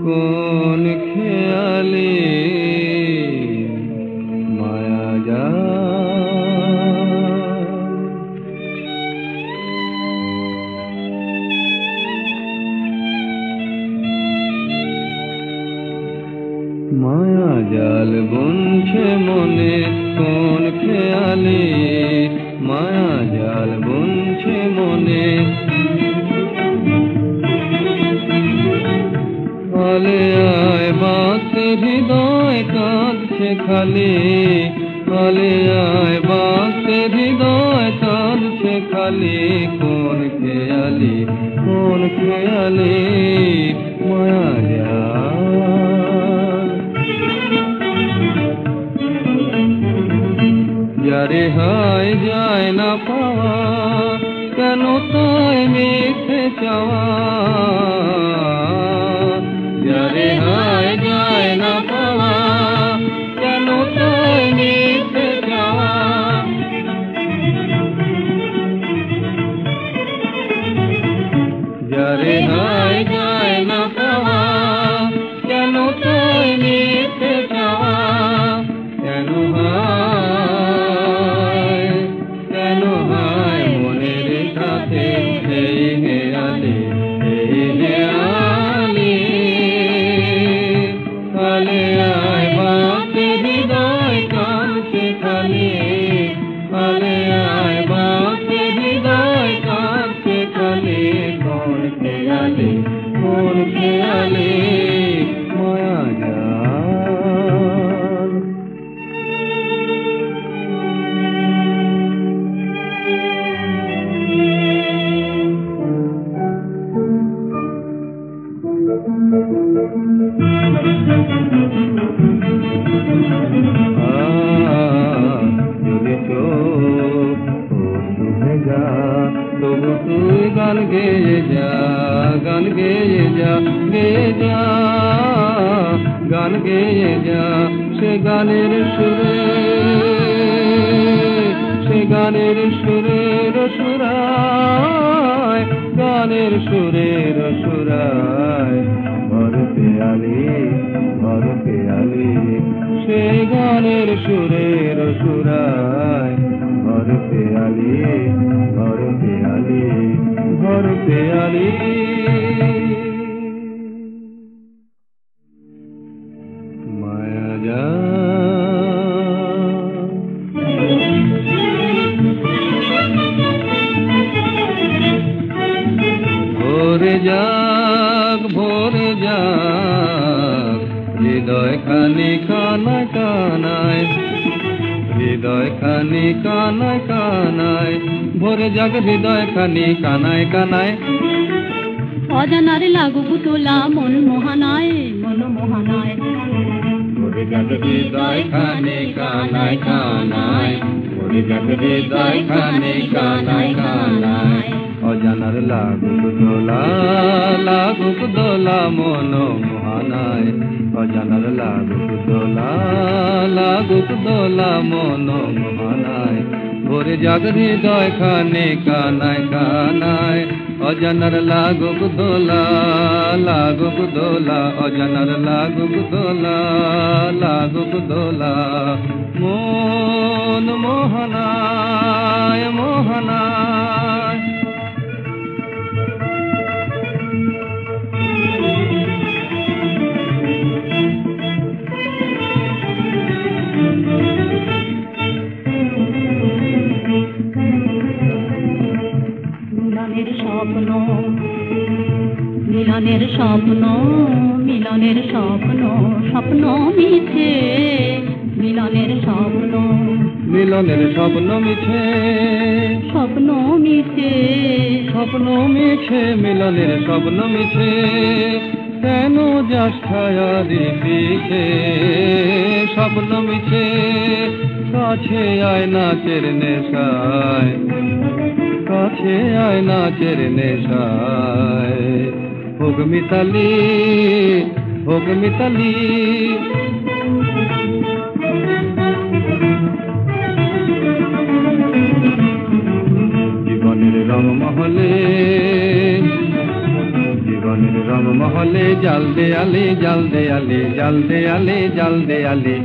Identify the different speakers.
Speaker 1: কোন খেয়ালে মায়া মায়া জাল বুনছে মনে কোন খেয়ালে মায়া জাল বুনছে মনে আলে আয় বাঁচতে হৃদয় কাঁদছে খালি আলে আয় বাঁচতে হৃদয় কাঁদছে খালি কোন খেয়ালে মায়া জাল যারে হায় যায় না পাওয়া কেন তাই মিথ্যে চাওয়া যারে হায় যায় না পাওয়া কেন তাই মিথ্যে চাওয়া যারে হায় যায় না পাওয়া কেন তাই মিথ্যে চাওয়া কেন হায় মনের সাথে এই হেয়ালে কালে আয় বাঁচতে হৃদয় কাঁদছে খালি কালে আয় বাঁচতে হৃদয় কাঁদছে খালি কোন খেয়ালে মায়া জাল যদি চোখ শুনে যা তবু তুই গান গেয়ে যা গান গেয়ে যা গেয়ে যা গান গেয়ে যা সে গানের সুরের সুরায় গানের সুরের সুরায় ভর পেয়ালি সে গানের সুরের সুরায় ভর পেয়ালি মায়া জাল ভোরে যাক হৃদয় খানি কানায় কানায় হৃদয় খানি কানায় কানায় ভোরে যাক হৃদয় খানি কানায় কানায়
Speaker 2: অজানার লাগুক তোলা মন মোহানায়
Speaker 1: ভোরে যাক হৃদয় খানি কানায় কানায় ভোরে যাক হৃদয় খানি কানায় কানায় অজানার লাগুক দোলা মন মোহানায় অজানার লাগুক দোলা মন মোহানায় ভোরে জাগ হৃদয় খানে কানায় কানায় অজানার লাগুক দোলা অজানার লাগুক দোলা মন মোহানায়
Speaker 2: মিলনের স্বপ্ন মিছে মিলনের স্বপ্ন
Speaker 1: মিছে মিলনের স্বপ্ন মিছে কেন যাস ছায়া দিকে স্বপ্ন মিছে কাছে আয় নাচের নেশায় হোক মিতালি জীবনের রং মহলে জল দেয়ালে জল দেয়ালে জল দেয়ালে জল দেয়ালে